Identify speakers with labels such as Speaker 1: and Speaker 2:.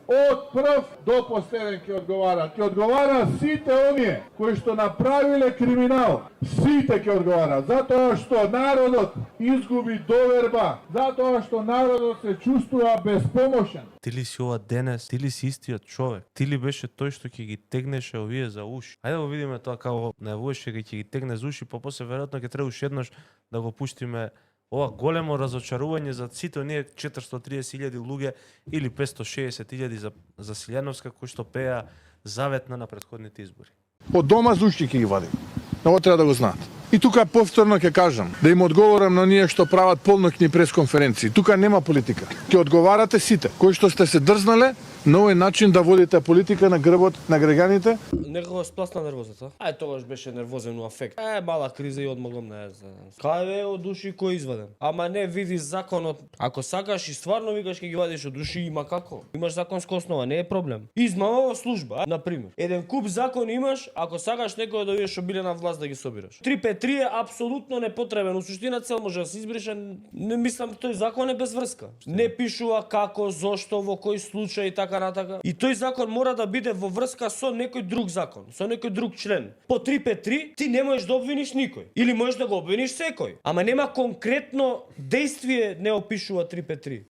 Speaker 1: Од прв до последен ќе одговара. Ќе одговара сите оние кои што направиле криминал. Сите ќе одговара. Затоа што народот изгуби доверба. Затоа што народот се чувствува безпомошен.
Speaker 2: Ти ли си ова денес, ти ли си истиот човек, ти ли беше тој што ќе ги тегнеше овие за уши. Ајде да го видиме тоа како најавуваше ќе ги тегне за уши, па после веројатно ќе треба уште еднаш да го пуштиме ова големо разочарување за сите оние 430.000 луѓе или 560.000 за Силјановска кои што пеа заветна на претходните избори.
Speaker 3: Од дома за уши ќе ги вадим. Ово треба да го знаат. И тука повторно ќе кажам, да им одговорам на оние што прават полноќни пресконференции. Тука нема политика. Ќе одговарате сите кои што сте се дрзнале на овој начин да водите политика на грбот на граѓаните.
Speaker 4: Некако спласна нервозата. Тогаш беше нервозен афект. Мала криза и одмогам не знам. Кај од уши кој изваден? Ама не види законот. Ако сакаш и стварно викаш ќе ги вадиш од уши, има како. Имаш законска основа, не е проблем. Измама во служба, на пример. Еден куп закон имаш, ако сакаш некој да видиш обиле на власт да ги собираш. 353 е апсолутно непотребен. У суштина цел може да се избрише. Не мислам тој закон е без врска. Не пишува како, зошто, во кој случај и така натака. И тој закон мора да биде во врска со некој друг закон, со некој друг член. По 353 ти не можеш да обвиниш никој или можеш да го обвиниш секој, ама нема конкретно действие не опишува 353.